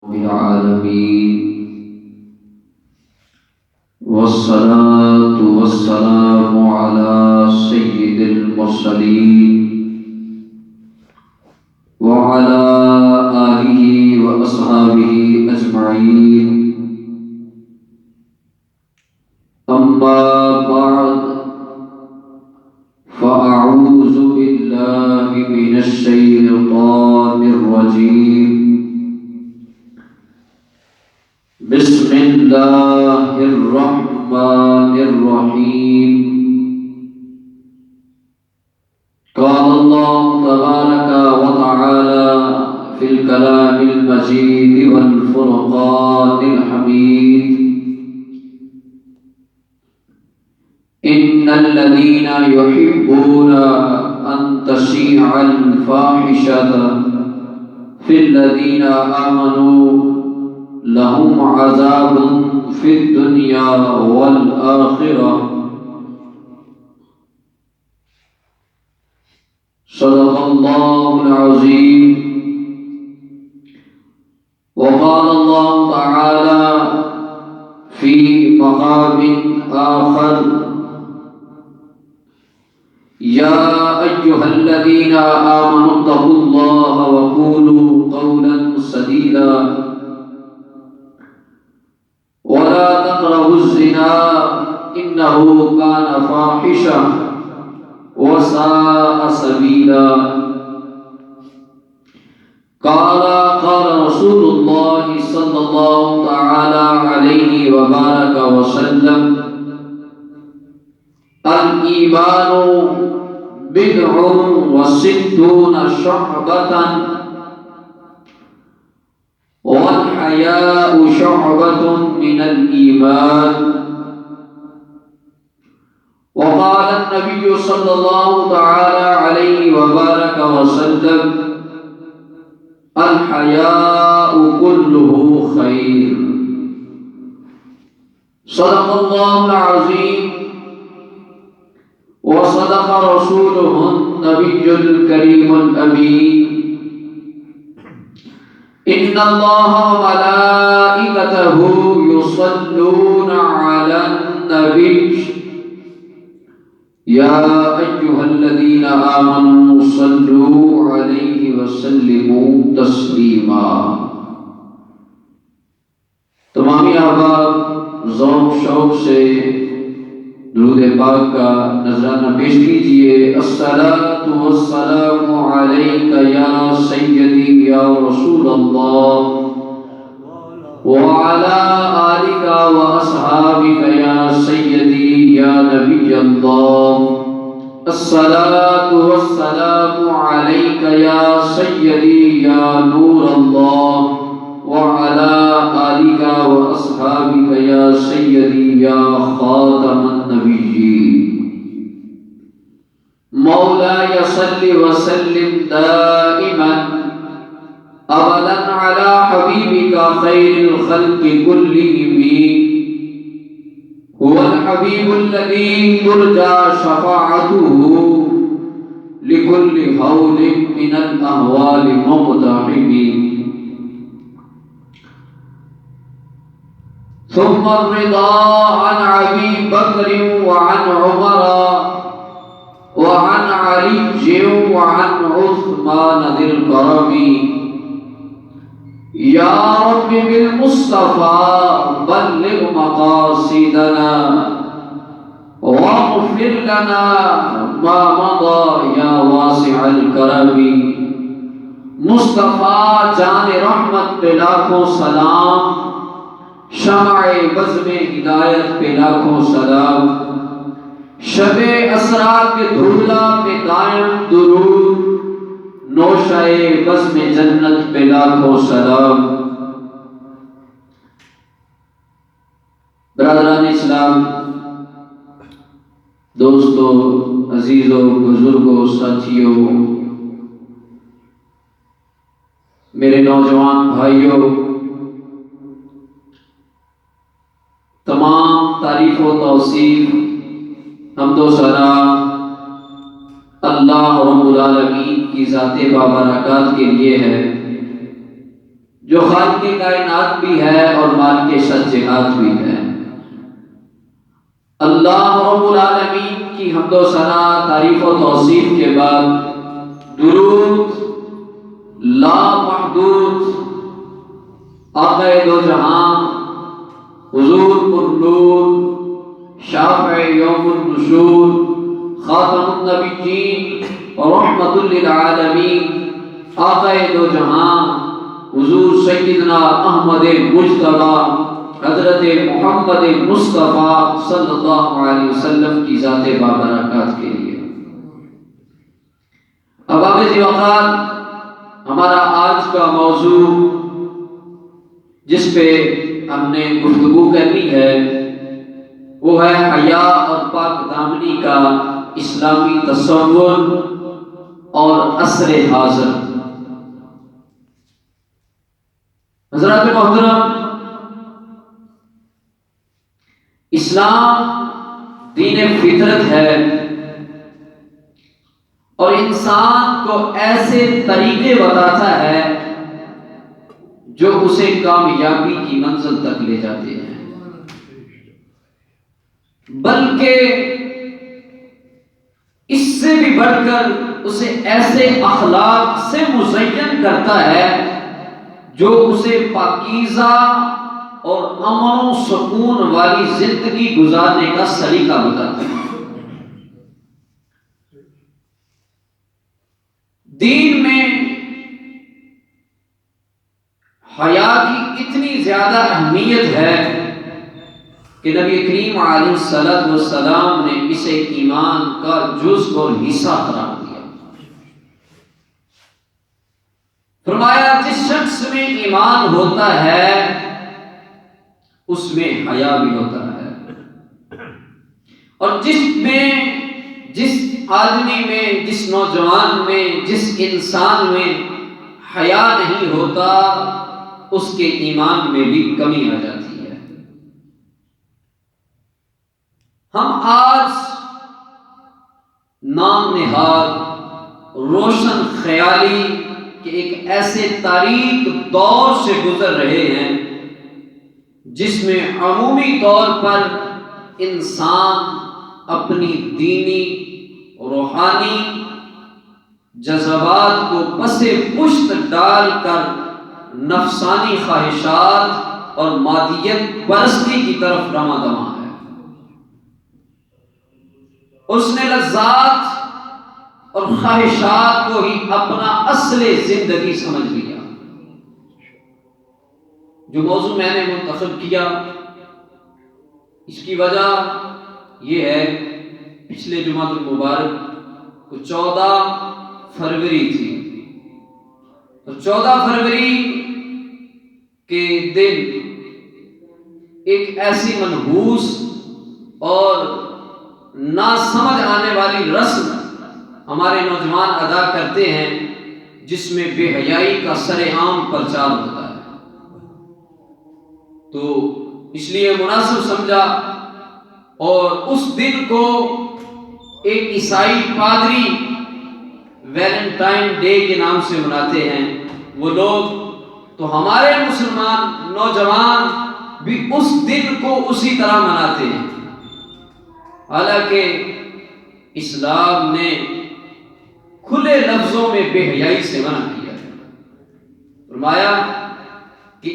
العالمين والصلاة والسلام على سيد المرسلين وعلى آله وأصحابه أجمعين أما بعد فأعوذ بالله من الشيطان الرجيم بسم الله الرحمن الرحيم قال الله تبارك وتعالى في الكلام المجيد والفرقان الحميد إن الذين يحبون أن تشيع الفاحشة في الذين آمنوا لهم عذاب في الدنيا والآخرة صدق الله العظيم. وقال الله تعالى في مقام آخر يا أيها الذين آمنوا اتقوا الله وقولوا قولا سديدا ولا تقربوا الزنا إنه كان فاحشة وساء سبيلا. قال رسول الله صلى الله تعالى عليه وبارك وسلم الإيمان بضع وستون شعبة والحياء شعبة من الإيمان. وقال النبي صلى الله تعالى عليه وبارك وسلم الحياء كله خير. صدق الله العظيم وصدق رسوله النبي الكريم الأمين. إن الله وملائكته يصلون على النبي يا أيها الذين آمنوا صلوا عليه وسلموا تسليما. تمام احباب ذوق شوق سے درود پاک کا نذرانہ پیش کیجئے. الصلاۃ والسلام علیک یا سیدی یا رسول اللہ وعلی آلک واصحابک یا سیدی یا نبی اللہ. الصلاۃ والسلام علیک یا سیدی یا نور اللہ وعلى آلك وأصحابك يا سيدي يا خاتم النبيين. مولاي صل وسلم دائما أبدا على حبيبك خير الخلق كلهم. هو الحبيب الذي ترجى شفاعته لكل هول من الأهوال مقتحم. ثم الرضا عن أبي بكر وعن عمر وعن علي وعن عثمان ذي الكرم. يا رب بالمصطفى بلغ مقاصدنا واغفر لنا ما مضى يا واسع الكرم. مصطفیٰ جان رحمت پہ لاکھوں سلام، شمع بزم ہدایت پہ لاکھوں سلام، شب اسرا کے دھولا پہ دائم درود، نوشہ بزم جنت پہ لاکھوں سلام. برادران اسلام، دوستو، عزیزوں، بزرگوں، ساتھیوں، میرے نوجوان بھائیوں، تمام تعریف و توصیف حمد و ثنا اللہ رب العالمین کی ذات بابرکات کے لیے ہے جو خالق کائنات بھی ہے اور مالک شجاعت بھی ہے۔ اللہ رب العالمین کی حمد و ثنا، تعریف و توصیف کے بعد درود لامحدود آقا دو جہاں حضور پرنور شافع یوم النشور خاتم النبیین اور رحمت للعالمین آقا دو جہاں حضور سیدنا احمد مجتبی حضرت محمد مصطفیٰ صلی اللہ علیہ وسلم کی ذات بابرکات کے لیے۔ اب آغاز وقت ہمارا آج کا موضوع جس پہ ہم نے گفتگو کرنی ہے وہ ہے حیا اور پاک دامنی کا اسلامی تصور اور عصر حاضر۔ حضرات محترم، اسلام دین فطرت ہے اور انسان کو ایسے طریقے بتاتا ہے جو اسے کامیابی کی منزل تک لے جاتے ہیں، بلکہ اس سے بھی بڑھ کر اسے ایسے اخلاق سے مزین کرتا ہے جو اسے پاکیزہ اور امن و سکون والی زندگی گزارنے کا سلیقہ بتاتا ہے۔ دین میں حیا کی اتنی زیادہ اہمیت ہے کہ نبی کریم علیہ السلام نے اسے ایمان کا جزء اور حصہ قرار دیا۔ فرمایا جس شخص میں ایمان ہوتا ہے اس میں حیا بھی ہوتا ہے، اور جس آدمی میں، جس نوجوان میں، جس انسان میں حیا نہیں ہوتا اس کے ایمان میں بھی کمی آ جاتی ہے۔ ہم آج نام نہاد روشن خیالی کے ایک ایسے تاریک دور سے گزر رہے ہیں جس میں عمومی طور پر انسان اپنی دینی روحانی جذبات کو پس پشت ڈال کر نفسانی خواہشات اور مادیت پرستی کی طرف رواں دواں ہے۔ اس نے لذات اور خواہشات کو ہی اپنا اصل زندگی سمجھ لیا۔ جو موضوع میں نے منتخب کیا اس کی وجہ یہ ہے، پچھلے جمعہ المبارک کو 14 فروری تھی، اور 14 فروری کے دن ایک ایسی منحوس اور نہ سمجھ آنے والی رسم ہمارے نوجوان ادا کرتے ہیں جس میں بے حیائی کا سر عام پرچار ہوتا ہے۔ تو اس لیے مناسب سمجھا، اور اس دن کو ایک عیسائی پادری ویلنٹائن ڈے کے نام سے مناتے ہیں وہ لوگ، تو ہمارے مسلمان نوجوان بھی اس دن کو اسی طرح مناتے ہیں، حالانکہ اسلام نے کھلے لفظوں میں بے حیائی سے منع کیا ہے۔ فرمایا کہ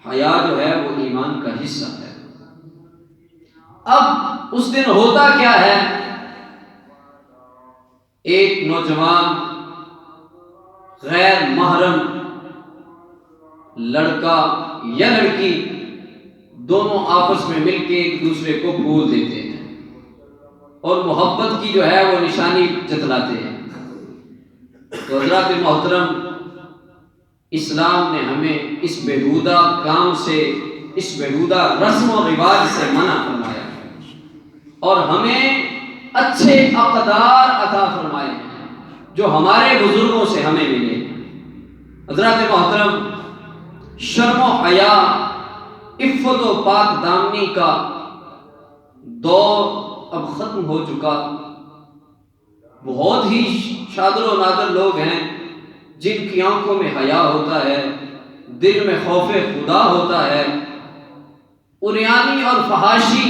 حیا جو ہے وہ ایمان کا حصہ ہے۔ اب اس دن ہوتا کیا ہے، ایک نوجوان غیر محرم لڑکا یا لڑکی دونوں آپس میں مل کے ایک دوسرے کو پھول دیتے ہیں اور محبت کی جو ہے وہ نشانی جتلاتے ہیں۔ تو حضرات محترم، اسلام نے ہمیں اس بےہودہ کام سے، اس بےہودہ رسم و رواج سے منع فرمایا اور ہمیں اچھے اقدار عطا فرمائے ہیں جو ہمارے بزرگوں سے ہمیں ملے۔ حضرات محترم، شرم و حیا، عفت و پاک دامنی کا دور اب ختم ہو چکا۔ بہت ہی شادر و نادر لوگ ہیں جن کی آنکھوں میں حیا ہوتا ہے، دل میں خوف خدا ہوتا ہے، عریانی اور فحاشی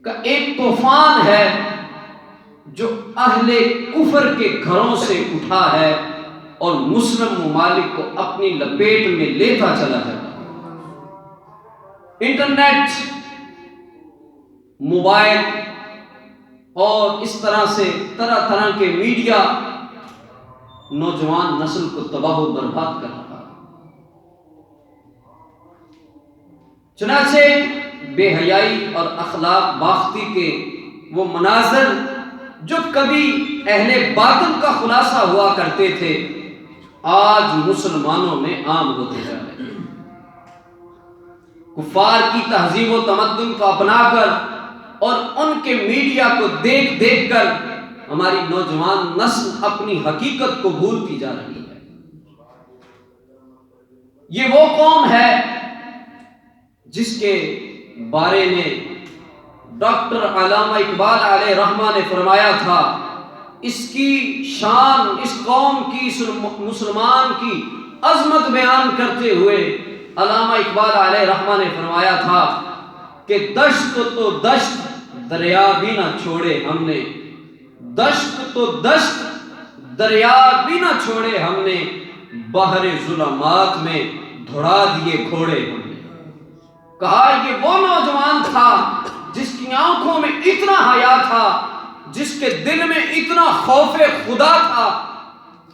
کا ایک طوفان ہے جو اہل کفر کے گھروں سے اٹھا ہے اور مسلم ممالک کو اپنی لپیٹ میں لیتا چلا جاتا ہے۔ انٹرنیٹ، موبائل اور اس طرح سے طرح طرح کے میڈیا نوجوان نسل کو تباہ و برباد کر رہا ہے۔ چنانچہ بے حیائی اور اخلاق باختی کے وہ مناظر جو کبھی اہل باطل کا خلاصہ ہوا کرتے تھے، آج مسلمانوں میں عام ہوتے جا رہے ہیں۔ کفار کی تہذیب و تمدن کو اپنا کر اور ان کے میڈیا کو دیکھ دیکھ کر ہماری نوجوان نسل اپنی حقیقت کو بھولتی جا رہی ہے۔ یہ وہ قوم ہے جس کے بارے میں ڈاکٹر علامہ اقبال علیہ رحمہ نے فرمایا تھا، اس کی شان، اس قوم کی، اس مسلمان کی عظمت بیان کرتے ہوئے علامہ اقبال علیہ رحمہ نے فرمایا تھا کہ دشت تو دشت دریا بھی نہ چھوڑے ہم نے، دشت تو دشت دریا بھی نہ چھوڑے ہم نے، بحر ظلمات میں دھڑا دیے کھوڑے ہم نے۔ کہا یہ وہ نوجوان تھا جس کی آنکھوں میں اتنا حیا تھا، جس کے دل میں اتنا خوف خدا تھا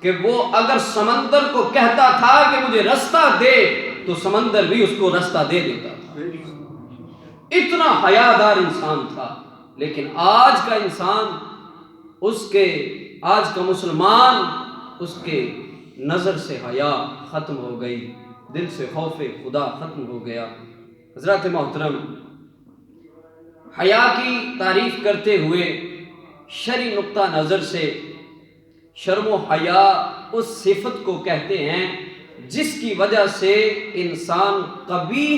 کہ وہ اگر سمندر کو کہتا تھا کہ مجھے رستہ دے تو سمندر بھی اس کو رستہ دے دیتا تھا۔ اتنا حیادار انسان تھا۔ لیکن آج کا انسان، آج کا مسلمان، اس کے نظر سے حیا ختم ہو گئی، دل سے خوف خدا ختم ہو گیا۔ حضرات محترم، حیا کی تعریف کرتے ہوئے شرعی نقطہ نظر سے شرم و حیا اس صفت کو کہتے ہیں جس کی وجہ سے انسان قبیح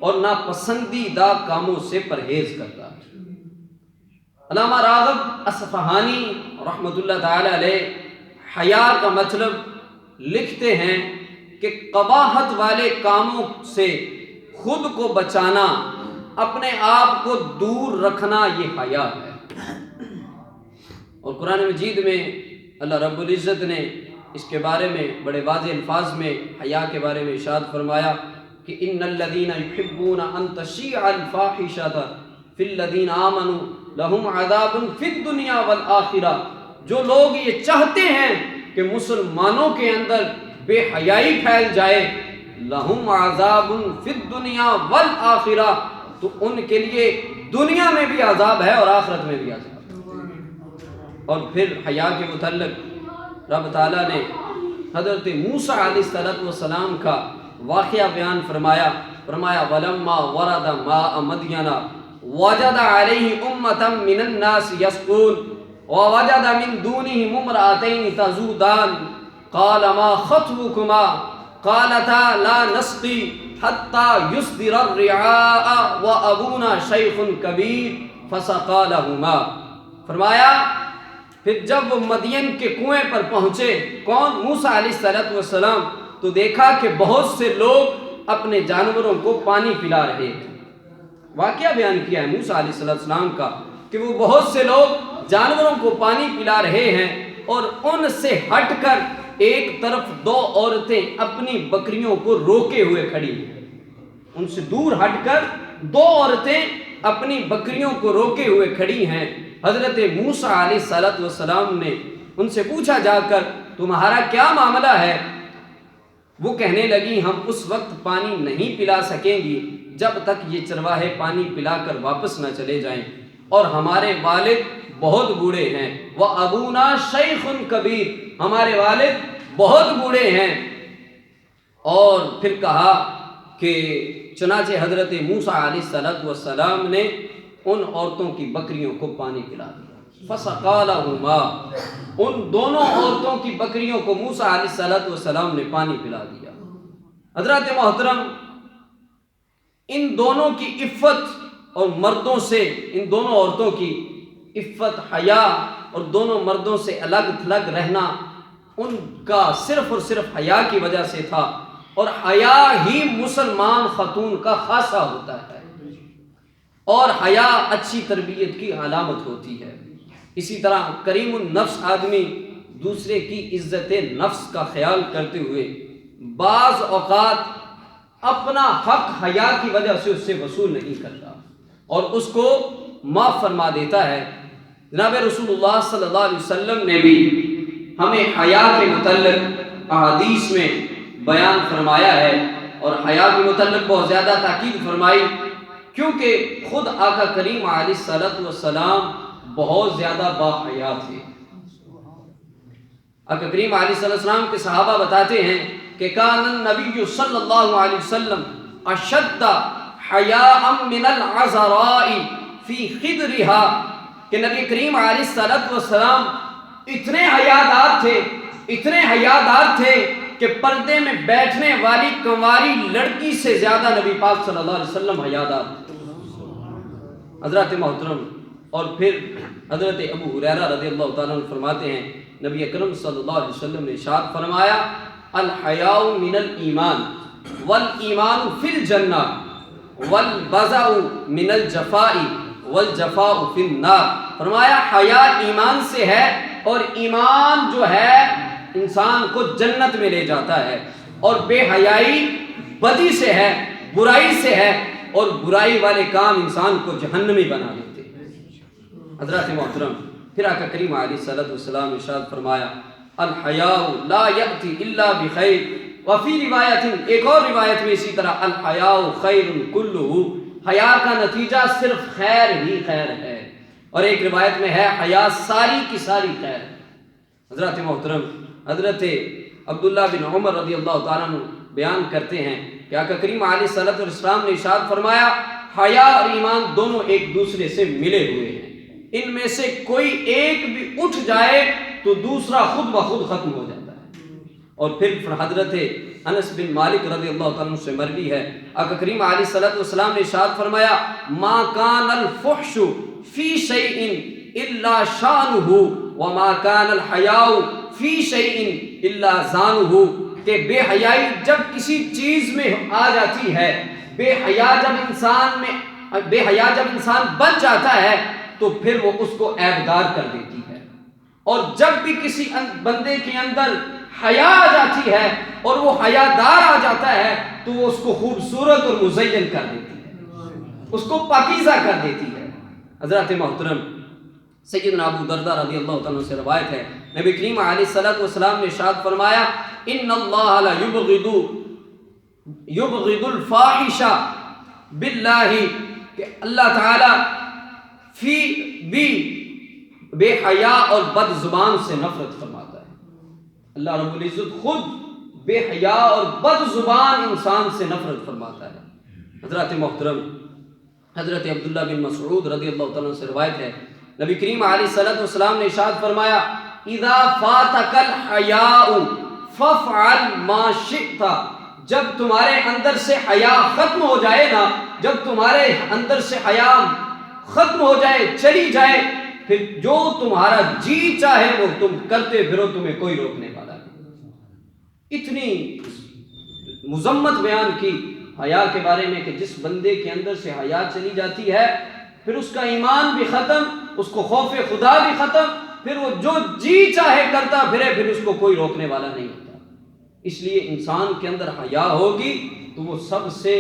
اور ناپسندیدہ کاموں سے پرہیز کرتا ہے۔ علامہ راغب اصفہانی رحمۃ اللہ تعالی علیہ حیا کا مطلب لکھتے ہیں کہ قباحت والے کاموں سے خود کو بچانا، اپنے آپ کو دور رکھنا، یہ حیا ہے۔ اور قرآن مجید میں اللہ رب العزت نے اس کے بارے میں بڑے واضح الفاظ میں حیا کے بارے میں ارشاد فرمایا کہ ان الذین یحبون ان تشیع الفاحشۃ فی الذین آمنوا لہم عذاب فی الدنیا والآخرہ، جو لوگ یہ چاہتے ہیں کہ مسلمانوں کے اندر بے حیائی پھیل جائے، لہم عذاب فی الدنیا والآخرہ، تو ان کے لیے دنیا میں بھی عذاب ہے اور آخرت میں بھی عذاب ہے۔ اور پھر حیا کے متعلق رب تعالیٰ نے حضرت موسیٰ علیہ السلام کا واقعہ بیان فرمایا وَلَمَّا وَرَدَ مَاءَ مَدْيَنَ وَجَدَ عَلَيْهِ أُمَّةً مِّنَ النَّاسِ يَسْقُونَ وَوَجَدَ مِن دُونِهِمُ امْرَأَتَيْنِ تَذُودَانِ قَالَ مَا خَطْبُكُمَا قَالَتَا لَا نَسْقِي حَتَّى يُصْدِرَ الرِّعَاءَ وَأَبُونَا شَيْخٌ كَبِيرٌ فَسَقَىٰ لَهُمَا۔ فرمایا پھر جب وہ مدین کے کنویں پر پہنچے، کون؟ موسیٰ علیہ السلام، تو دیکھا کہ بہت سے لوگ اپنے جانوروں کو پانی پلا رہے تھے۔ واقعہ بیان کیا ہے موسیٰ علیہ السلام کا کہ وہ بہت سے لوگ جانوروں کو پانی پلا رہے ہیں اور ان سے ہٹ کر ایک طرف دو عورتیں اپنی بکریوں کو روکے ہوئے کھڑی ہیں۔ ان سے دور ہٹ کر دو عورتیں اپنی بکریوں کو روکے ہوئے کھڑی ہیں۔ حضرت موسیٰ علیہ السلام نے ان سے پوچھا جا کر تمہارا کیا معاملہ ہے؟ وہ کہنے لگی ہم اس وقت پانی نہیں پلا سکیں گی جب تک یہ چرواہے پانی پلا کر واپس نہ چلے جائیں، اور ہمارے والد بہت بوڑھے ہیں، وَأَبُونَا شَيْخٌ كَبِيرٌ، ہمارے والد بہت بوڑھے ہیں۔ اور پھر کہا کہ چنانچہ حضرت موسیٰ علیہ السلام نے ان عورتوں کی بکریوں کو پانی پلا دیا۔ فَسَقَىٰ لَهُمَا، ان دونوں عورتوں کی بکریوں کو موسیٰ علیہ السلام نے پانی پلا دیا۔ حضرات محترم، ان دونوں کی عفت اور مردوں سے، ان دونوں عورتوں کی عفت، حیا اور دونوں مردوں سے الگ تھلگ رہنا ان کا صرف اور صرف حیا کی وجہ سے تھا، اور حیا ہی مسلمان خاتون کا خاصہ ہوتا ہے، اور حیا اچھی تربیت کی علامت ہوتی ہے۔ اسی طرح کریم النفس آدمی دوسرے کی عزت نفس کا خیال کرتے ہوئے بعض اوقات اپنا حق حیا کی وجہ سے اس سے وصول نہیں کرتا اور اس کو معاف فرما دیتا ہے۔ جناب رسول اللہ صلی اللہ علیہ وسلم نے بھی ہمیں حیا کے متعلق احادیث میں بیان فرمایا ہے، اور حیا کے متعلق بہت زیادہ تاکید فرمائی، کیونکہ خود آقا کریم علیہ الصلوۃ والسلام بہت زیادہ باحیا تھے۔ آقا کریم علیہ السلام کے صحابہ بتاتے ہیں کہ کان النبی صلی اللہ علیہ وسلم اشد حیاء من العذراء فی خدرها، کہ نبی کریم علیہ السلام اتنے حیادار تھے کہ پردے میں بیٹھنے والی کنواری لڑکی سے زیادہ نبی پاک صلی اللہ علیہ وسلم حیادار تھے۔ حضرات محترم، اور پھر حضرت ابو ہریرہ رضی اللہ تعالیٰ عنہ فرماتے ہیں نبی اکرم صلی اللہ علیہ وسلم نے ارشاد فرمایا الحیاء من الایمان والایمان فی الجنہ والبذع من الجفاء والجفاء فی النار۔ فرمایا حیا ایمان سے ہے، اور ایمان جو ہے انسان کو جنت میں لے جاتا ہے، اور بے حیائی بدی سے ہے، برائی سے ہے، اور برائی والے کام انسان کو جہنمی بنا دیتے ہیں۔ حضرات محترم، پھر آقا کریم علیہ الصلوۃ والسلام ارشاد فرمایا الحیاء لا یأتی الا بخیر، وفی روایت، ایک اور روایت میں اسی طرح الحیاء خیر کلہ، حیا کا نتیجہ صرف خیر ہی خیر ہے، اور ایک روایت میں ہے حیا ساری کی ساری خیر ہے۔ حضرات محترم، حضرت عبداللہ بن عمر رضی اللہ تعالیٰ عنہ بیان کرتے ہیں کہ آقا کریم علیہ الصلوۃ والسلام نے ارشاد فرمایا حیا اور ایمان دونوں ایک دوسرے سے ملے ہوئے ہیں، ان میں سے کوئی ایک بھی اٹھ جائے تو دوسرا خود بخود ختم ہو جاتا ہے۔ اور پھر حضرت انس بن مالک رضی اللہ تعالیٰ عنہ سے مروی ہے، آقا کریم علیہ الصلوۃ والسلام نے ارشاد فرمایا ما کان الفحش فی شیء الا شانہ وما کان الحیاء فی شیء الا زانہ، کہ بے حیائی جب کسی چیز میں آ جاتی ہے، بے حیا جب انسان بن جاتا ہے تو پھر وہ اس کو عیبدار کر دیتی ہے، اور جب بھی کسی بندے کے اندر حیا آ جاتی ہے اور وہ حیادار آ جاتا ہے تو وہ اس کو خوبصورت اور مزین کر دیتی ہے، اس کو پاکیزہ کر دیتی ہے۔ حضرات محترم، سیدنا ابو درداء رضی اللہ تعالیٰ عنہ سے روایت ہے نبی کریم علیہ الصلوۃ والسلام نے ارشاد فرمایا ان اللہ لا یبغض الفاحش باللہ، کہ اللہ تعالیٰ بے حیا اور بد زبان سے نفرت فرماتا ہے۔ اللہ رب العزت خود بے حیا اور بد زبان انسان سے نفرت فرماتا ہے۔ حضرات محترم، حضرت عبداللہ بن مسعود رضی اللہ تعالیٰ عنہ سے روایت ہے نبی کریم علیہ الصلوۃ والسلام نے ارشاد فرمایا اذا فاتک الحیاء فافعل ما شئت، جب تمہارے اندر سے حیا ختم ہو جائے نا، جب تمہارے اندر سے حیا ختم ہو جائے، چلی جائے، پھر جو تمہارا جی چاہے وہ تم کرتے پھرو، تمہیں کوئی روکنے والا نہیں۔ اتنی مذمت بیان کی حیا کے بارے میں کہ جس بندے کے اندر سے حیا چلی جاتی ہے پھر اس کا ایمان بھی ختم، اس کو خوف خدا بھی ختم، پھر وہ جو جی چاہے کرتا پھرے، پھر اس کو کوئی روکنے والا نہیں ہوتا۔ اس لیے انسان کے اندر حیا ہوگی تو وہ سب سے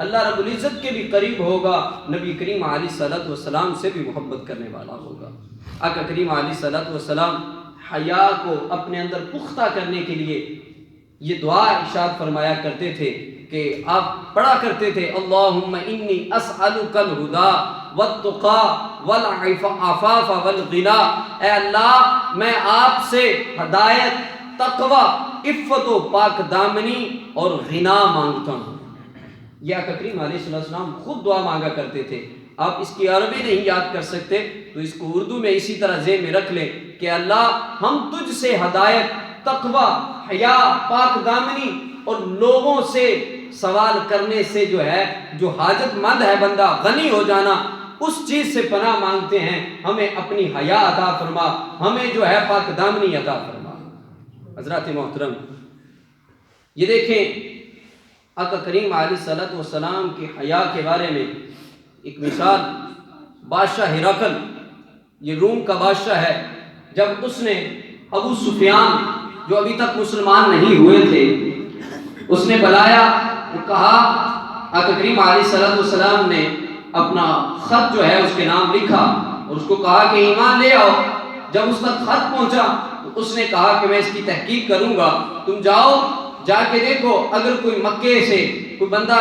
اللہ رب العزت کے بھی قریب ہوگا، نبی کریم علیہ الصلوۃ والسلام سے بھی محبت کرنے والا ہوگا۔ آقا کریم علیہ الصلوۃ والسلام حیا کو اپنے اندر پختہ کرنے کے لیے یہ دعا ارشاد فرمایا کرتے تھے کہ آپ پڑھا کرتے تھے اللہم انی اسألک الہدی والتقی والعفاف والغنی، اے اللہ میں آپ سے ہدایت، تقوی، عفت و پاک دامنی اور غنا مانگتا ہوں۔ یہ آقا کریم علیہ السلام خود دعا مانگا کرتے تھے۔ آپ اس کی عربی نہیں یاد کر سکتے تو اس کو اردو میں اسی طرح ذہن میں رکھ لیں کہ اللہ ہم تجھ سے ہدایت، تقوی، حیا، پاک دامنی اور لوگوں سے سوال کرنے سے جو ہے، جو حاجت مند ہے بندہ، غنی ہو جانا، اس چیز سے پناہ مانگتے ہیں۔ ہمیں اپنی حیا عطا فرما، ہمیں جو ہے پاک دامنی عطا فرما۔ حضرات محترم، یہ دیکھیں آقا کریم علیہ الصلوۃ والسلام کی حیا کے بارے میں ایک مثال، بادشاہ ہرقل، یہ روم کا بادشاہ ہے، جب اس نے ابو سفیان جو ابھی تک مسلمان نہیں ہوئے تھے اس نے بلایا، وہ کہا، آقا کریم علیہ الصلوۃ والسلام نے اپنا خط جو ہے اس کے نام لکھا اور اس کو کہا کہ ایمان لے آؤ۔ جب اس تک خط پہنچا تو اس نے کہا کہ میں اس کی تحقیق کروں گا، تم جاؤ، جا کے دیکھو، اگر کوئی مکے سے کوئی بندہ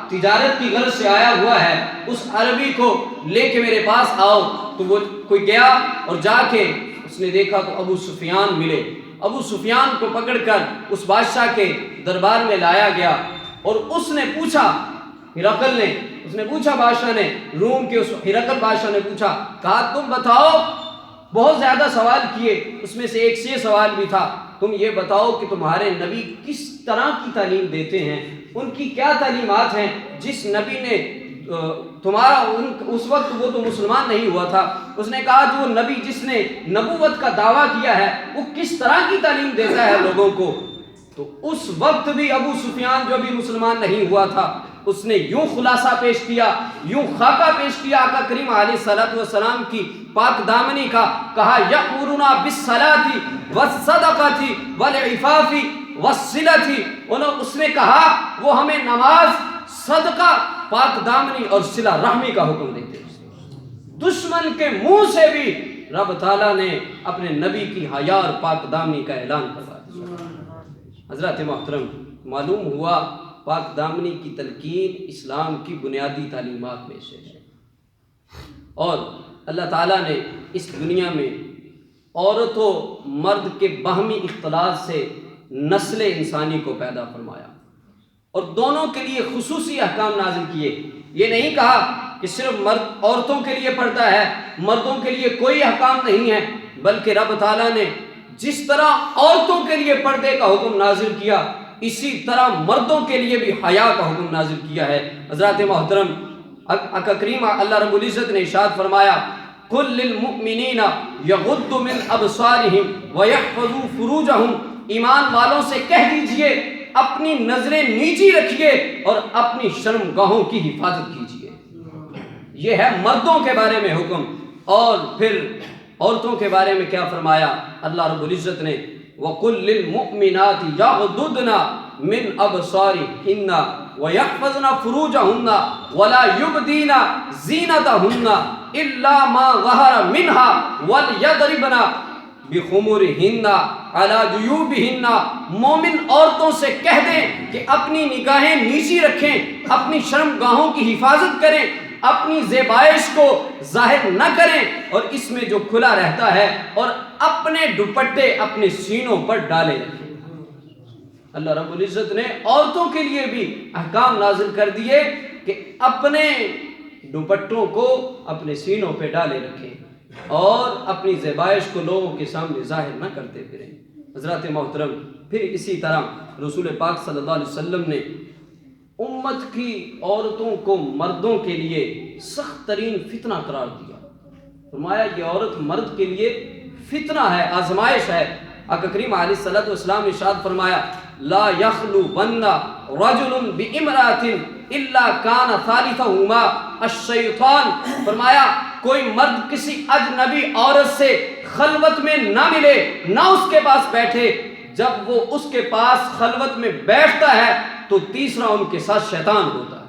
تجارت کی غرض سے آیا ہوا ہے اس عربی کو لے کے میرے پاس آؤ۔ تو وہ کوئی گیا اور جا کے اس نے دیکھا تو ابو سفیان ملے۔ ابو سفیان کو پکڑ کر اس بادشاہ کے دربار میں لایا گیا اور اس نے پوچھا، ہرقل نے، اس نے پوچھا، بادشاہ نے، روم کے اس ہرقل بادشاہ نے پوچھا، کہا تم بتاؤ، بہت زیادہ سوال کیے، اس میں سے ایک سے سوال بھی تھا، تم یہ بتاؤ کہ تمہارے نبی کس طرح کی تعلیم دیتے ہیں، ان کی کیا تعلیمات ہیں، جس نبی نے تمہارا اس وقت وہ تو مسلمان نہیں ہوا تھا، اس نے کہا جو نبی جس نے نبوت کا دعویٰ کیا ہے وہ کس طرح کی تعلیم دیتا ہے لوگوں کو۔ تو اس وقت بھی ابو سفیان جو ابھی مسلمان نہیں ہوا تھا اس نے یوں خلاصہ پیش کیا، یوں خاکہ پیش کیا آقا کریم علیہ الصلوۃ والسلام کی پاک دامنی کا، کہا یأمرنا بالصلاۃ والصدقۃ والعفاف والصلۃ، اس نے کہا وہ ہمیں نماز، صدقہ، پاک دامنی اور صلہ رحمی کا حکم دیتے ہیں۔ دشمن کے منہ سے بھی رب تعالیٰ نے اپنے نبی کی حیا اور پاک دامنی کا اعلان کروا دیا۔ حضرات محترم، معلوم ہوا پاک دامنی کی تلقین اسلام کی بنیادی تعلیمات میں سے ہے، اور اللہ تعالیٰ نے اس دنیا میں عورت و مرد کے باہمی اختلاط سے نسل انسانی کو پیدا فرمایا اور دونوں کے لیے خصوصی احکام نازل کیے۔ یہ نہیں کہا کہ صرف مرد عورتوں کے لیے پردہ ہے، مردوں کے لیے کوئی احکام نہیں ہے، بلکہ رب تعالیٰ نے جس طرح عورتوں کے لیے پردے کا حکم نازل کیا اسی طرح مردوں کے لیے بھی حیا کا حکم نازل کیا ہے۔ حضرات محترم، آقا کریم اللہ رب العزت نے ارشاد فرمایا، قل للمؤمنین یغضوا من ابصارہم ویحفظوا فروجہم، ایمان والوں سے کہہ دیجئے اپنی نظریں نیچی رکھیے اور اپنی شرم گاہوں کی حفاظت کیجئے۔ یہ ہے مردوں کے بارے میں حکم، اور پھر عورتوں کے بارے میں کیا فرمایا اللہ رب العزت نے، وَقُلْ لِلْمُؤْمِنَاتِ يَغْضُضْنَ مِنْ أَبْصَارِهِنَّ وَيَحْفَظْنَ فُرُوجَهُنَّ وَلَا يُبْدِينَ زِينَتَهُنَّ إِلَّا مَا ظَهَرَ مِنْهَا وَلْيَضْرِبْنَ بِخُمُرِهِنَّ عَلَى جُيُوبِهِنَّ، مومن عورتوں سے کہہ دیں کہ اپنی نگاہیں نیچی رکھیں، اپنی شرم گاہوں کی حفاظت کریں، اپنی زیبائش کو ظاہر نہ کریں، اور اس میں جو کھلا رہتا ہے، اور اپنے دوپٹے اپنے سینوں پر ڈالے رکھیں۔ اللہ رب العزت نے عورتوں کے لیے بھی احکام نازل کر دیے کہ اپنے دوپٹوں کو اپنے سینوں پہ ڈالے رکھیں اور اپنی زیبائش کو لوگوں کے سامنے ظاہر نہ کرتے پھریں۔ حضرات محترم، پھر اسی طرح رسول پاک صلی اللہ علیہ وسلم نے امت کی عورتوں کو مردوں کے لیے سخت ترین فتنہ قرار دیا، فرمایا یہ عورت مرد کے لیے فتنہ ہے، آزمائش ہے۔ آقا کریم علیہ الصلوۃ والسلام نے ارشاد فرمایا، لا یخلون رجل بامرأۃ الا کان ثالثہما الشیطان، فرمایا کوئی مرد کسی اجنبی عورت سے خلوت میں نہ ملے، نہ اس کے پاس بیٹھے، جب وہ اس کے پاس خلوت میں بیٹھتا ہے تو تیسرا ان کے ساتھ شیطان ہوتا ہے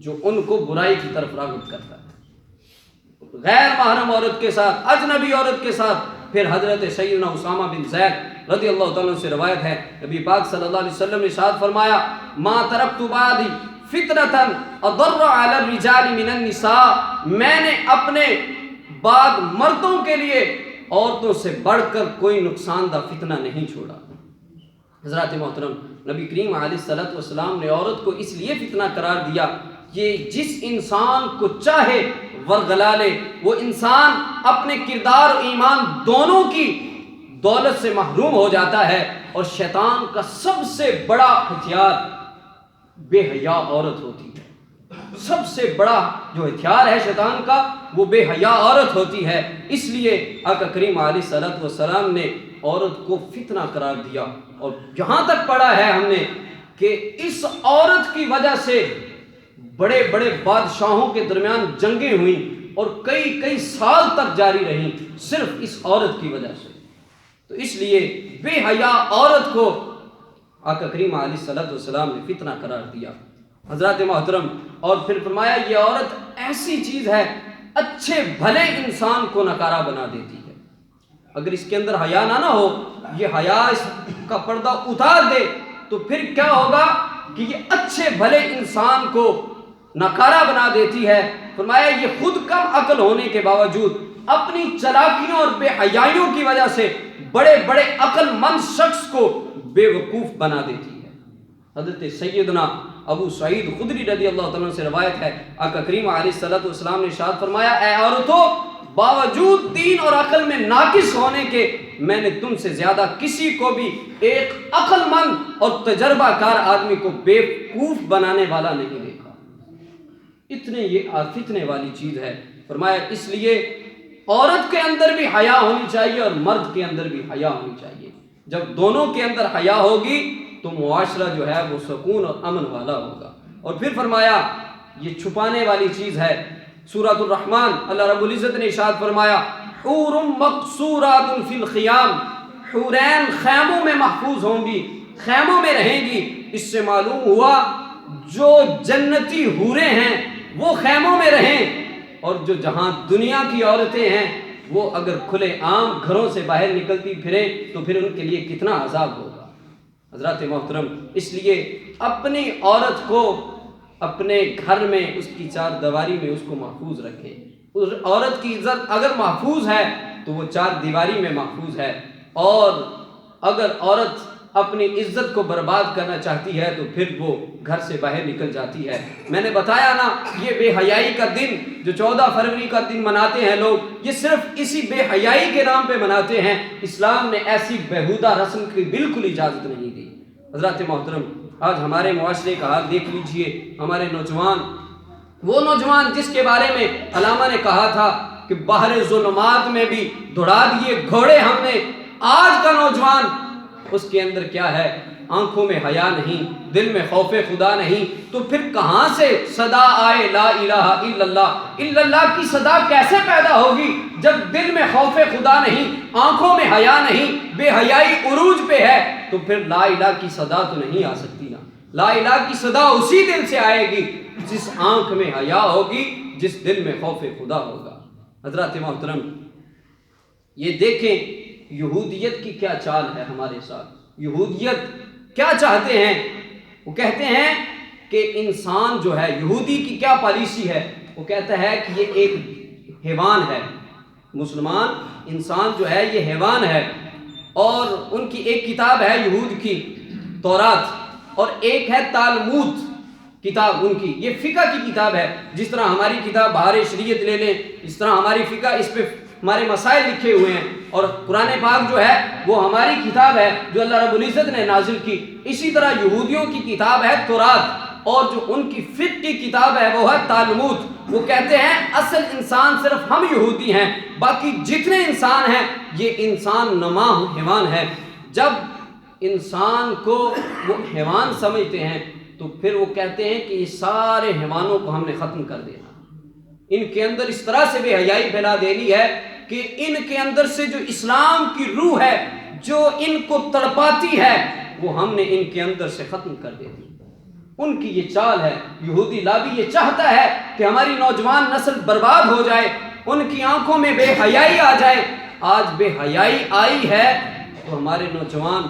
جو ان کو برائی کی طرف راغب کرتا ہے، غیر محرم عورت کے ساتھ، اجنبی عورت کے ساتھ۔ پھر حضرت سیدنا اسامہ بن زید رضی اللہ تعالیٰ عنہ سے روایت ہے، نبی پاک صلی اللہ علیہ وسلم نے ارشاد فرمایا، ما ترکت بعدی فتنۃ اضر علی الرجال من النساء، میں نے اپنے بعد مردوں کے لیے عورتوں سے بڑھ کر کوئی نقصان دہ فتنہ نہیں چھوڑا۔ حضرات محترم، نبی کریم علیہ الصلوۃ والسلام نے عورت کو اس لیے فتنہ قرار دیا کہ جس انسان کو چاہے ورغلا لے، وہ انسان اپنے کردار اور ایمان دونوں کی دولت سے محروم ہو جاتا ہے، اور شیطان کا سب سے بڑا ہتھیار بے حیا عورت ہوتی ہے۔ سب سے بڑا جو ہتھیار ہے شیطان کا وہ بے حیا عورت ہوتی ہے. اس لیے آقا کریم علیہ الصلوۃ والسلام نے عورت کو فتنہ قرار دیا. اور یہاں تک پڑھا ہے ہم نے کہ اس عورت کی وجہ سے بڑے بڑے بادشاہوں کے درمیان جنگیں ہوئیں اور کئی سال تک جاری رہیں صرف اس عورت کی وجہ سے. تو اس لیے بے حیا عورت کو آقا کریم علیہ الصلوۃ والسلام نے فتنہ قرار دیا. حضرات محترم، اور پھر فرمایا یہ عورت ایسی چیز ہے اچھے بھلے انسان کو نکارہ بنا دیتی ہے. اگر اس کے اندر حیا نہ ہو، یہ حیا اس کا پردہ اتار دے تو پھر کیا ہوگا کہ یہ اچھے بھلے انسان کو نکارہ بنا دیتی ہے. فرمایا یہ خود کم عقل ہونے کے باوجود اپنی چلاکیوں اور بے حیائیوں کی وجہ سے بڑے بڑے عقل مند شخص کو بے وقوف بنا دیتی ہے. حضرت سیدنا ابو سعید خدری رضی اللہ تعالیٰ سے روایت ہے، آقا کریم علیہ الصلوۃ والسلام نے ارشاد فرمایا، اے عورتوں، باوجود دین اور عقل میں ناقص ہونے کے میں نے تم سے زیادہ کسی کو بھی ایک عقل مند اور تجربہ کار آدمی کو بے وقوف بنانے والا نہیں دیکھا. اتنے یہ فتنے والی چیز ہے. فرمایا اس لیے عورت کے اندر بھی حیا ہونی چاہیے اور مرد کے اندر بھی حیا ہونی چاہیے. جب دونوں کے اندر حیا ہوگی تو معاشرہ جو ہے وہ سکون اور امن والا ہوگا. اور پھر فرمایا یہ چھپانے والی چیز ہے. سورۃ الرحمن اللہ رب العزت نے ارشاد فرمایا، حور مقصورات فی الخیام، حورین خیموں میں محفوظ ہوں گی، خیموں میں رہیں گی. اس سے معلوم ہوا جو جنتی حوریں ہیں وہ خیموں میں رہیں، اور جو جہاں دنیا کی عورتیں ہیں وہ اگر کھلے عام گھروں سے باہر نکلتی پھریں تو پھر ان کے لیے کتنا عذاب ہوگا. حضرات محترم، اس لیے اپنی عورت کو اپنے گھر میں اس کی چار دیواری میں اس کو محفوظ رکھے. اس عورت کی عزت اگر محفوظ ہے تو وہ چار دیواری میں محفوظ ہے، اور اگر عورت اپنی عزت کو برباد کرنا چاہتی ہے تو پھر وہ گھر سے باہر نکل جاتی ہے. میں نے بتایا نا، یہ بے حیائی کا دن جو 14 فروری کا دن مناتے ہیں لوگ، یہ صرف اسی بے حیائی کے نام پہ مناتے ہیں. اسلام نے ایسی بیہودہ رسم کی بالکل اجازت نہیں دی. حضرات محترم، آج ہمارے معاشرے کا حال دیکھ لیجئے. ہمارے نوجوان، وہ نوجوان جس کے بارے میں علامہ نے کہا تھا کہ باہر ظلمات میں بھی دوڑا دیے گھوڑے ہم نے، آج کا نوجوان اس کے اندر کیا ہے؟ آنکھوں میں حیا نہیں، دل میں خوف خدا نہیں. تو پھر کہاں سے صدا آئے لا الہ الا اللہ؟ الا اللہ کی صدا کیسے پیدا ہوگی جب دل میں خوف خدا نہیں، آنکھوں میں حیا نہیں، بے حیائی عروج پہ ہے؟ تو پھر لا الہ کی صدا تو نہیں آ سکتی نا. لا الہ کی صدا اسی دل سے آئے گی جس آنکھ میں حیا ہوگی، جس دل میں خوف خدا ہوگا. حضرات محترم، یہ دیکھیں یہودیت کی کیا چال ہے ہمارے ساتھ. یہودیت کیا چاہتے ہیں؟ وہ کہتے ہیں کہ انسان جو ہے، یہودی کی کیا پالیسی ہے؟ وہ کہتا ہے کہ یہ ایک حیوان ہے. مسلمان انسان جو ہے یہ حیوان ہے. اور ان کی ایک کتاب ہے یہود کی، تورات، اور ایک ہے تالمود کتاب ان کی. یہ فقہ کی کتاب ہے. جس طرح ہماری کتاب بہار شریعت لے لیں، اس طرح ہماری فقہ، اس پہ ہمارے مسائل لکھے ہوئے ہیں. اور قرآن پاک جو ہے وہ ہماری کتاب ہے جو اللہ رب العزت نے نازل کی. اسی طرح یہودیوں کی کتاب ہے تورات، اور جو ان کی فقہ کی کتاب ہے وہ ہے تالمود. وہ کہتے ہیں اصل انسان صرف ہم یہودی ہیں، باقی جتنے انسان ہیں یہ انسان نما حیوان ہے. جب انسان کو وہ حیوان سمجھتے ہیں تو پھر وہ کہتے ہیں کہ یہ سارے حیوانوں کو ہم نے ختم کر دینا. ان کے اندر اس طرح سے بے حیائی پھیلا دینی ہے کہ ان کے اندر سے جو اسلام کی روح ہے، جو ان کو تڑپاتی ہے، وہ ہم نے ان کے اندر سے ختم کر دینی. ان کی یہ چال ہے. یہودی لابی یہ چاہتا ہے کہ ہماری نوجوان نسل برباد ہو جائے، ان کی آنکھوں میں بے حیائی آ جائے. آج بے حیائی آئی ہے تو ہمارے نوجوان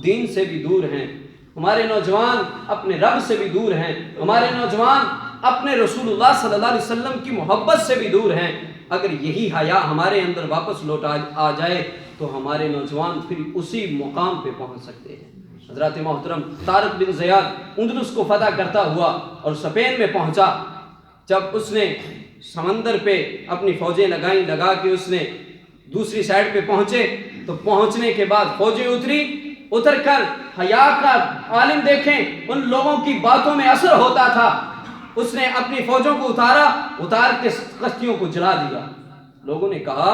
دین سے بھی دور ہیں، ہمارے نوجوان اپنے رب سے بھی دور ہیں، ہمارے نوجوان اپنے رسول اللہ صلی اللہ علیہ وسلم کی محبت سے بھی دور ہیں. اگر یہی حیا ہمارے اندر واپس لوٹ آ جائے تو ہمارے نوجوان پھر اسی مقام پہ پہنچ سکتے ہیں. حضرات محترم، طارق بن زیاد اندلس کو فتح کرتا ہوا اور اسپین میں پہنچا. جب اس نے سمندر پہ اپنی فوجیں لگائیں، لگا کے اس نے دوسری سائڈ پہ پہنچے تو پہنچنے کے بعد فوجیں اتر کر حیا کا عالم دیکھیں، ان لوگوں کی باتوں میں اثر ہوتا تھا اس نے اپنی فوجوں کو اتار کے کشتیوں کو جلا دیا۔ لوگوں نے کہا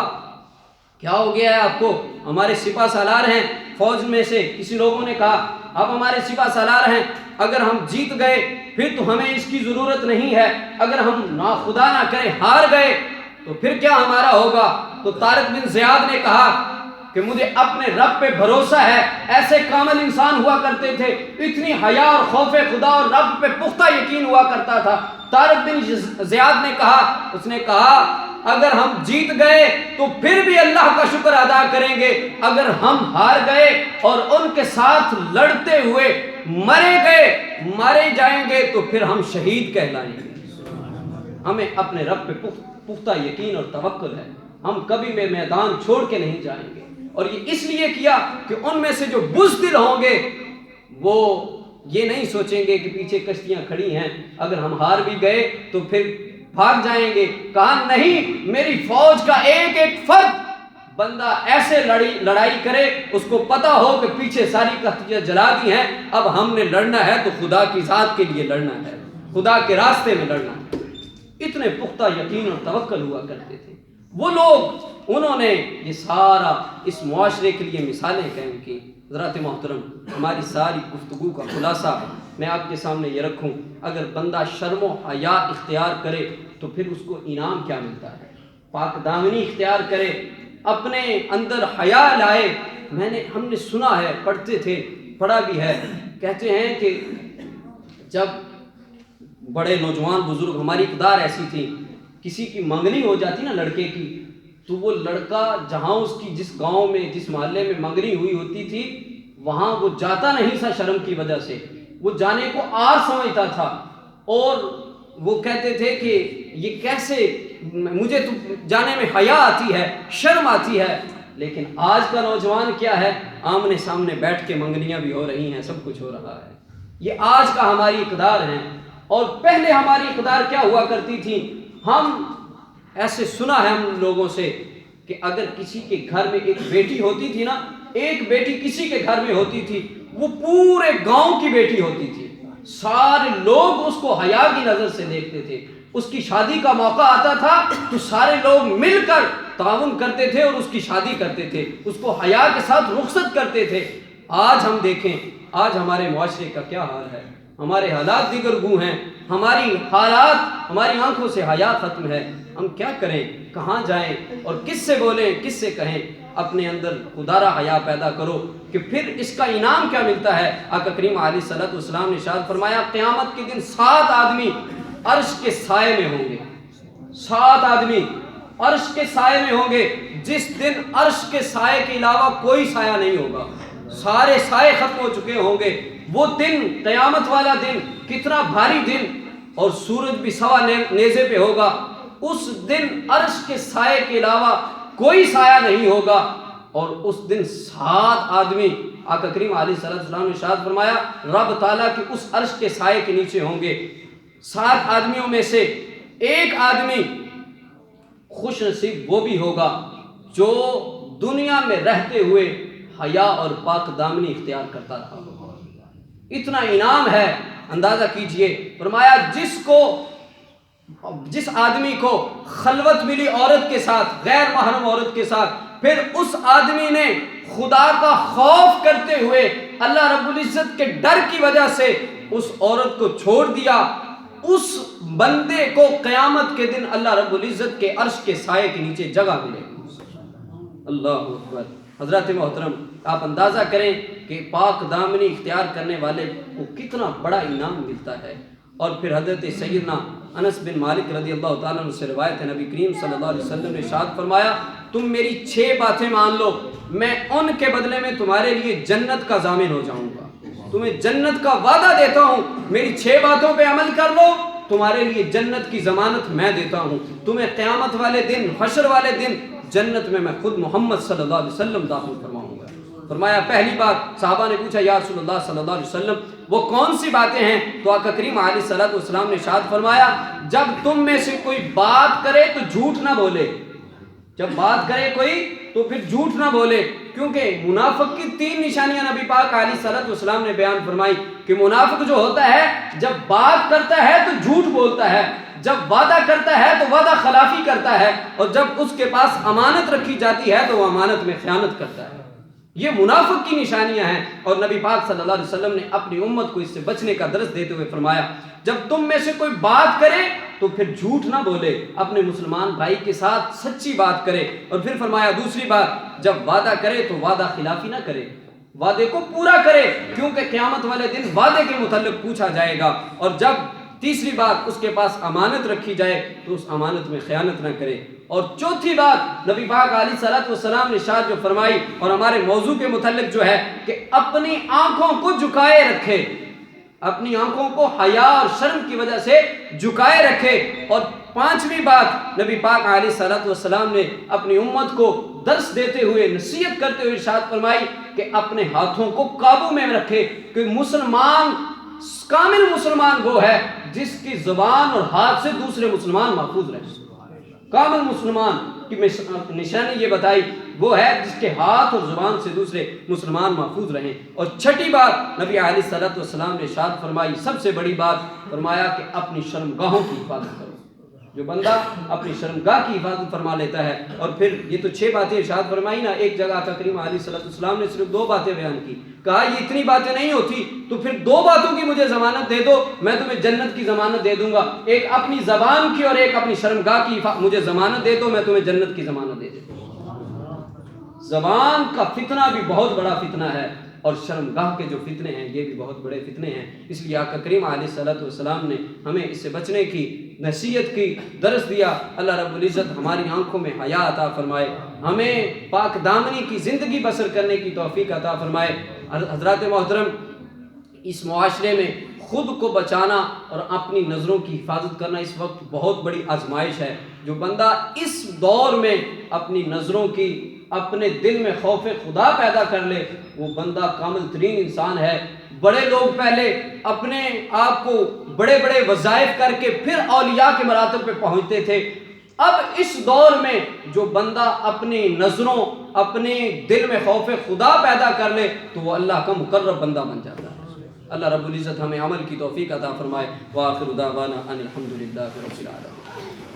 کیا ہو گیا ہے آپ کو؟ ہمارے سپہ سالار ہیں فوج میں سے کسی لوگوں نے کہا آپ ہمارے سپہ سالار ہیں، اگر ہم جیت گئے پھر تو ہمیں اس کی ضرورت نہیں ہے، اگر ہم خدا نہ کرے ہار گئے تو پھر کیا ہمارا ہوگا؟ تو طارق بن زیاد نے کہا کہ مجھے اپنے رب پہ بھروسہ ہے۔ ایسے کامل انسان ہوا کرتے تھے، اتنی حیا اور خوف خدا اور رب پہ پختہ یقین ہوا کرتا تھا۔ طارق بن زیاد نے کہا، اس نے کہا اگر ہم جیت گئے تو پھر بھی اللہ کا شکر ادا کریں گے، اگر ہم ہار گئے اور ان کے ساتھ لڑتے ہوئے مارے جائیں گے تو پھر ہم شہید کہلائیں گے۔ ہمیں اپنے رب پہ پختہ یقین اور توکل ہے، ہم کبھی بھی میدان چھوڑ کے نہیں جائیں گے۔ اور یہ اس لیے کیا کہ ان میں سے جو بزدل ہوں گے وہ یہ نہیں سوچیں گے کہ پیچھے کشتیاں کھڑی ہیں، اگر ہم ہار بھی گئے تو پھر بھاگ جائیں گے۔ کہا نہیں، میری فوج کا ایک ایک فرد بندہ ایسے لڑائی کرے اس کو پتا ہو کہ پیچھے ساری کشتیاں جلا دی ہیں، اب ہم نے لڑنا ہے تو خدا کی ذات کے لیے لڑنا ہے، خدا کے راستے میں لڑنا ہے۔ اتنے پختہ یقین اور توکل ہوا کرتے تھے وہ لوگ، انہوں نے یہ سارا اس معاشرے کے لیے مثالیں قائم کی۔ حضرات محترم، ہماری ساری گفتگو کا خلاصہ میں آپ کے سامنے یہ رکھوں، اگر بندہ شرم و حیا اختیار کرے تو پھر اس کو انعام کیا ملتا ہے؟ پاک دامنی اختیار کرے، اپنے اندر حیا لائے۔ ہم نے سنا ہے، پڑھتے تھے، پڑھا بھی ہے، کہتے ہیں کہ جب بڑے نوجوان بزرگ، ہماری اقدار ایسی تھی، کسی کی منگنی ہو جاتی نا لڑکے کی، تو وہ لڑکا جہاں اس کی جس گاؤں میں جس محلے میں منگنی ہوئی ہوتی تھی وہاں وہ جاتا نہیں تھا شرم کی وجہ سے، وہ جانے کو آر سمجھتا تھا، اور وہ کہتے تھے کہ یہ کیسے، مجھے تو جانے میں حیا آتی ہے، شرم آتی ہے۔ لیکن آج کا نوجوان کیا ہے؟ آمنے سامنے بیٹھ کے منگنیاں بھی ہو رہی ہیں، سب کچھ ہو رہا ہے۔ یہ آج کا ہماری اقدار ہے، اور پہلے ہماری اقدار کیا ہوا کرتی تھی؟ ہم ایسے سنا ہے ہم لوگوں سے کہ اگر کسی کے گھر میں ایک بیٹی ہوتی تھی نا، ایک بیٹی کسی کے گھر میں ہوتی تھی، وہ پورے گاؤں کی بیٹی ہوتی تھی، سارے لوگ اس کو حیا کی نظر سے دیکھتے تھے۔ اس کی شادی کا موقع آتا تھا تو سارے لوگ مل کر تعاون کرتے تھے اور اس کی شادی کرتے تھے، اس کو حیا کے ساتھ رخصت کرتے تھے۔ آج ہم دیکھیں، آج ہمارے معاشرے کا کیا حال ہے، ہمارے حالات دیگر گوں ہیں، ہماری آنکھوں سے حیا ختم ہے۔ ہم کیا کریں، کہاں جائیں اور کس سے بولیں، کس سے کہیں؟ اپنے اندر خدارہ حیا پیدا کرو کہ پھر اس کا انعام کیا ملتا ہے۔ آقا کریم علیہ الصلوۃ والسلام نے ارشاد فرمایا قیامت کے دن 7 آدمی عرش کے سائے میں ہوں گے، 7 آدمی عرش کے سائے میں ہوں گے، جس دن عرش کے سائے کے علاوہ کوئی سایہ نہیں ہوگا، سارے سائے ختم ہو چکے ہوں گے۔ وہ دن، قیامت والا دن، کتنا بھاری دن، اور سورج بھی سوا نیزے پہ ہوگا۔ اس دن عرش کے سائے کے علاوہ کوئی سایہ نہیں ہوگا، اور اس دن 7 آدمی، آقا کریم علیہ السلام نے ارشاد فرمایا، رب تعالیٰ کی اس عرش کے سائے کے نیچے ہوں گے۔ 7 آدمیوں میں سے ایک آدمی خوش نصیب وہ بھی ہوگا جو دنیا میں رہتے ہوئے حیا اور پاک دامنی اختیار کرتا رہا ہوگا۔ اتنا انعام ہے، اندازہ کیجئے۔ فرمایا جس آدمی کو خلوت ملی عورت کے ساتھ، غیر محرم عورت کے ساتھ، پھر اس آدمی نے خدا کا خوف کرتے ہوئے اللہ رب العزت کے ڈر کی وجہ سے اس عورت کو چھوڑ دیا، اس بندے کو قیامت کے دن اللہ رب العزت کے عرش کے سائے کے نیچے جگہ ملے گی۔ اللہ اکبر۔ حضرات محترم، آپ اندازہ کریں کہ پاک دامنی اختیار کرنے والے کو کتنا بڑا انعام ملتا ہے۔ اور پھر حضرت سیدنا انس بن مالک رضی اللہ تعالیٰ عنہ سے روایت ہے، نبی کریم صلی اللہ علیہ وسلم نے ارشاد فرمایا تم میری 6 باتیں مان لو، میں ان کے بدلے میں تمہارے لیے جنت کا ضامن ہو جاؤں گا، تمہیں جنت کا وعدہ دیتا ہوں، میری 6 باتوں پہ عمل کر لو، تمہارے لیے جنت کی ضمانت میں دیتا ہوں، تمہیں قیامت والے دن، حشر والے دن جنت میں خود محمد صلی اللہ علیہ وسلم داخل فرماؤں گا۔ فرمایا پہلی بات، صحابہ نے پوچھا یا رسول اللہ صلی اللہ علیہ وسلم وہ کون سی باتیں ہیں؟ تو آقا کریم علیہ الصلوۃ والسلام نے ارشاد فرمایا جب تم میں سے کوئی بات کرے تو جھوٹ نہ بولے، جب بات کرے کوئی تو پھر جھوٹ نہ بولے، کیونکہ منافق کی 3 نشانیاں نبی پاک علیہ الصلوۃ والسلام نے بیان فرمائی کہ منافق جو ہوتا ہے جب بات کرتا ہے تو جھوٹ بولتا ہے، جب وعدہ کرتا ہے تو وعدہ خلافی کرتا ہے، اور جب اس کے پاس امانت رکھی جاتی ہے تو وہ امانت میں خیانت کرتا ہے۔ یہ منافق کی نشانیاں ہیں، اور نبی پاک صلی اللہ علیہ وسلم نے اپنی امت کو اس سے بچنے کا درس دیتے ہوئے فرمایا جب تم میں سے کوئی بات کرے تو پھر جھوٹ نہ بولے، اپنے مسلمان بھائی کے ساتھ سچی بات کرے، اور پھر فرمایا دوسری بات جب وعدہ کرے تو وعدہ خلافی نہ کرے، وعدے کو پورا کرے، کیونکہ قیامت والے دن وعدے کے متعلق پوچھا جائے گا، اور جب تیسری بات اس کے پاس امانت رکھی جائے تو اس امانت میں خیانت نہ کرے، اور چوتھی بات نبی پاک علیہ الصلوۃ والسلام نے ارشاد جو فرمائی اور ہمارے موضوع کے متعلق جو ہے کہ اپنی آنکھوں کو جھکائے رکھے، اپنی آنکھوں کو حیا اور شرم کی وجہ سے جھکائے رکھے، اور پانچویں بات نبی پاک علیہ الصلوۃ والسلام نے اپنی امت کو درس دیتے ہوئے نصیحت کرتے ہوئے ارشاد فرمائی کہ اپنے ہاتھوں کو قابو میں رکھے، کہ مسلمان کامل مسلمان وہ ہے جس کی زبان اور ہاتھ سے دوسرے مسلمان محفوظ رہیں۔ کامل مسلمان کی نشانی یہ بتائی وہ ہے جس کے ہاتھ اور زبان سے دوسرے مسلمان محفوظ رہیں۔ اور چھٹی بات نبی علیہ الصلوۃ والسلام نے ارشاد فرمائی، سب سے بڑی بات فرمایا کہ اپنی شرمگاہوں کی حفاظت کرو۔ جو بندہ اپنی شرمگاہ کی حفاظت فرما لیتا ہے، اور پھر یہ تو 6 باتیں ارشاد فرمائی نا، ایک جگہ آقا کریم علیہ الصلوۃ والسلام نے صرف 2 باتیں بیان کی، کہا یہ اتنی باتیں نہیں ہوتی تو پھر 2 باتوں کی مجھے ضمانت دے دو، میں تمہیں جنت کی ضمانت دے دوں گا، ایک اپنی زبان کی اور ایک اپنی شرمگاہ کی مجھے ضمانت دے دو، میں تمہیں جنت کی ضمانت دے دوں گا۔ زبان کا فتنہ بھی بہت بڑا فتنہ ہے، اور شرمگاہ کے جو فتنے ہیں یہ بھی بہت بڑے فتنے ہیں، اس لیے آقا کریم علیہ الصلوۃ والسلام نے ہمیں اس سے بچنے کی نصیحت کی، درس دیا۔ اللہ رب العزت ہماری آنکھوں میں حیا عطا فرمائے، ہمیں پاک دامنی کی زندگی بسر کرنے کی توفیق عطا فرمائے۔ حضرات محترم، اس معاشرے میں خود کو بچانا اور اپنی نظروں کی حفاظت کرنا اس وقت بہت بڑی آزمائش ہے۔ جو بندہ اس دور میں اپنی نظروں کی اپنے دل میں خوف خدا پیدا کر لے، وہ بندہ کامل ترین انسان ہے۔ بڑے لوگ پہلے اپنے آپ کو بڑے بڑے وظائف کر کے پھر اولیاء کے مراتب پہ پہنچتے تھے، اب اس دور میں جو بندہ اپنی نظروں اپنے دل میں خوف خدا پیدا کر لے تو وہ اللہ کا مقرب بندہ بن جاتا ہے۔ اللہ رب العزت ہمیں عمل کی توفیق عطا فرمائے۔ وآخر دعوانا ان الحمد للہ رب العالمین۔